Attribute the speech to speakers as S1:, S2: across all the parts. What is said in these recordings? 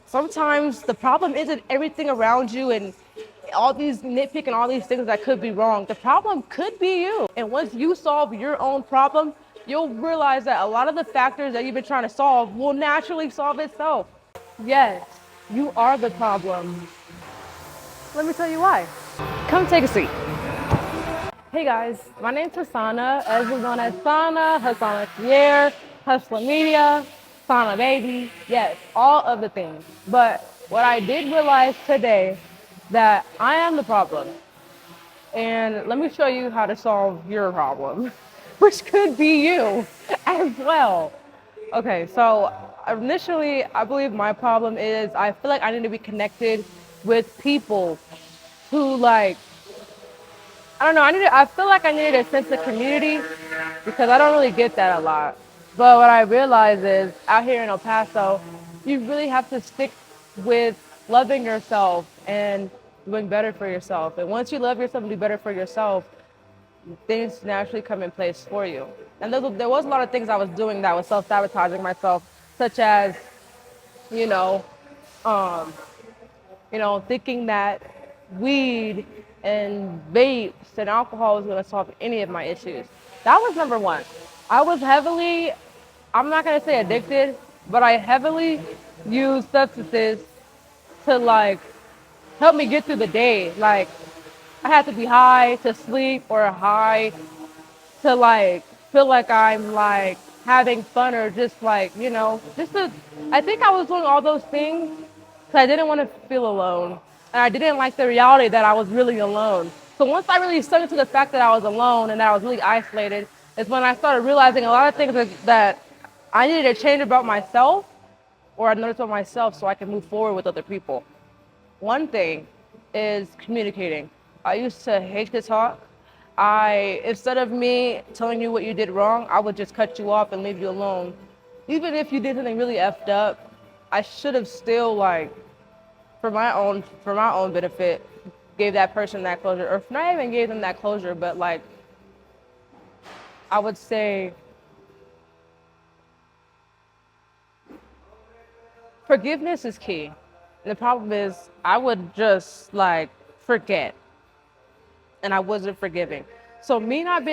S1: sometimes the problem isn't everything around you and all these nitpicking all these things that could be wrong. The problem could be you. And once you solve your own problem, you'll realize that a lot of the factors that you've been trying to solve will naturally solve itself. Yes, you are the problem. Let me tell you why. Come take a seat. Hey guys, my name's Hassana, as is known as Sana, Hassana Pierre, Hustler Media, Sana Baby, yes, all of the things. But what I did realize today that I am the problem. And let me show you how to solve your problem, which could be you as well. Okay, so initially, I believe my problem is I feel like I need to be connected with people who I don't know, I feel like I needed a sense of community because I don't really get that a lot. But what I realize is out here in El Paso, you really have to stick with loving yourself and doing better for yourself. And once you love yourself and do better for yourself, things naturally come in place for you. And there was a lot of things I was doing that was self-sabotaging myself, such as, you know, um, thinking that weed and vapes and alcohol was going to solve any of my issues. That was number one. I was heavily, I'm not going to say addicted, but I heavily used substances to help me get through the day. Like I had to be high to sleep or high to feel like I'm having fun or just just to, I think I was doing all those things because I didn't want to feel alone. And I didn't like the reality that I was really alone. So once I really stuck into the fact that I was alone and that I was really isolated, is when I started realizing a lot of things that I needed to change about myself or I noticed about myself so I can move forward with other people. One thing is communicating. I used to hate to talk. Instead of me telling you what you did wrong, I would just cut you off and leave you alone. Even if you did something really effed up, I should have still for my own benefit, gave that person that closure, or not even gave them that closure, but I would say forgiveness is key. And the problem is I would just forget, and I wasn't forgiving. So me not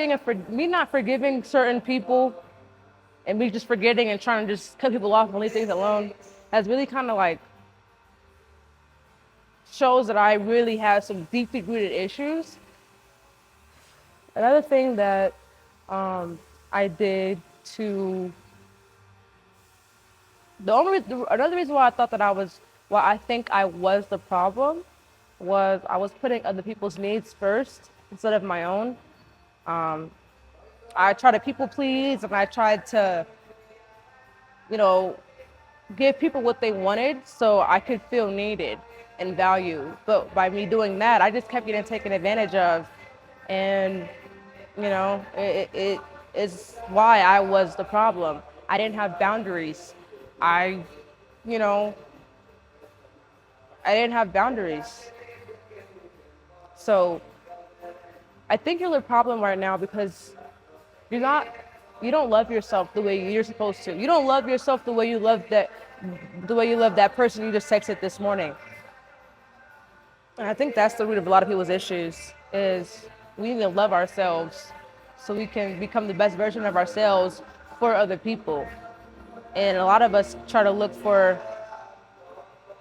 S1: forgiving certain people, and me just forgetting and trying to just cut people off and leave things alone, has really kind of shows that I really have some deeply rooted issues. Another thing that I did to another reason why I thought that why I think I was the problem was I was putting other people's needs first instead of my own. Um, I tried to people please and I tried to, you know, give people what they wanted so I could feel needed and valued. But by me doing that, I just kept getting taken advantage of. And, it is why I was the problem. I didn't have boundaries. I, you know, I didn't have boundaries. So I think you're the problem right now because you're not, you don't love yourself the way you're supposed to. You don't love yourself the way you love that person you just texted this morning. And I think that's the root of a lot of people's issues is we need to love ourselves so we can become the best version of ourselves for other people. And a lot of us try to look for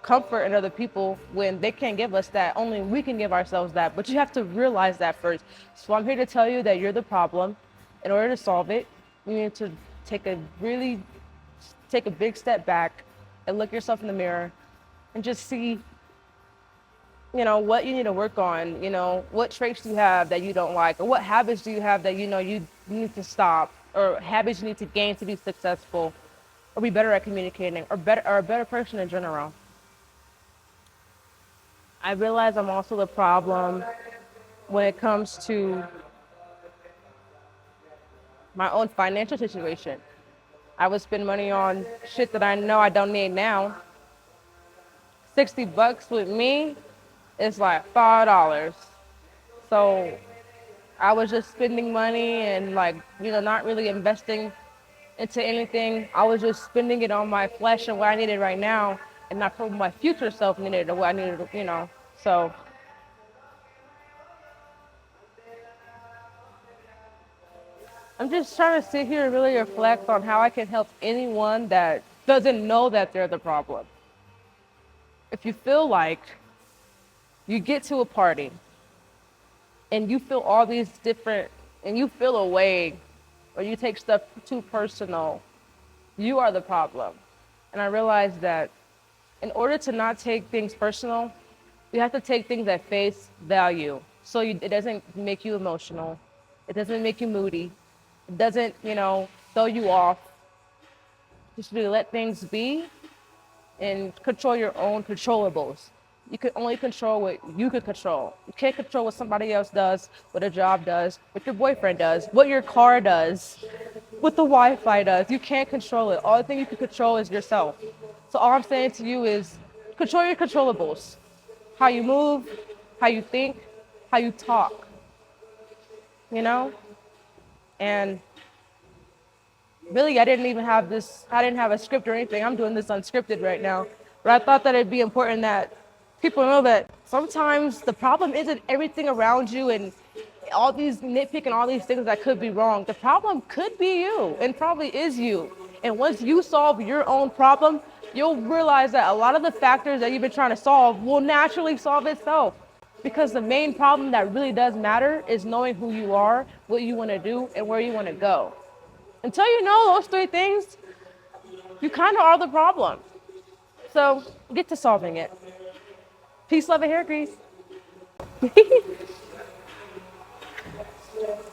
S1: comfort in other people when they can't give us that. Only we can give ourselves that. But you have to realize that first. So I'm here to tell you that you're the problem. In order to solve it, you need to take a big step back and look yourself in the mirror and just see, what you need to work on, what traits do you have that you don't like, or what habits do you have that you need to stop, or habits you need to gain to be successful, or be better at communicating, or a better person in general. I realize I'm also the problem when it comes to my own financial situation. I would spend money on shit that I know I don't need now. $60 with me is like $5. So I was just spending money and not really investing into anything. I was just spending it on my flesh and what I needed right now. And and not for my future self needed or what I needed, So I'm just trying to sit here and really reflect on how I can help anyone that doesn't know that they're the problem. If you feel like you get to a party and you feel all these different, and you feel away, or you take stuff too personal, you are the problem. And I realized that in order to not take things personal, you have to take things at face value. So it doesn't make you emotional. It doesn't make you moody. It doesn't, throw you off. Just really let things be and control your own controllables. You can only control what you can control. You can't control what somebody else does, what a job does, what your boyfriend does, what your car does, what the Wi-Fi does. You can't control it. All the thing you can control is yourself. So all I'm saying to you is control your controllables. How you move, how you think, how you talk, And really, I didn't have a script or anything. I'm doing this unscripted right now. But I thought that it'd be important that people know that sometimes the problem isn't everything around you and all these nitpicking, all these things that could be wrong. The problem could be you and probably is you. And once you solve your own problem, you'll realize that a lot of the factors that you've been trying to solve will naturally solve itself. Because the main problem that really does matter is knowing who you are, what you want to do, and where you want to go. Until you know those three things, you kind of are the problem. So get to solving it. Peace, love, and hair grease.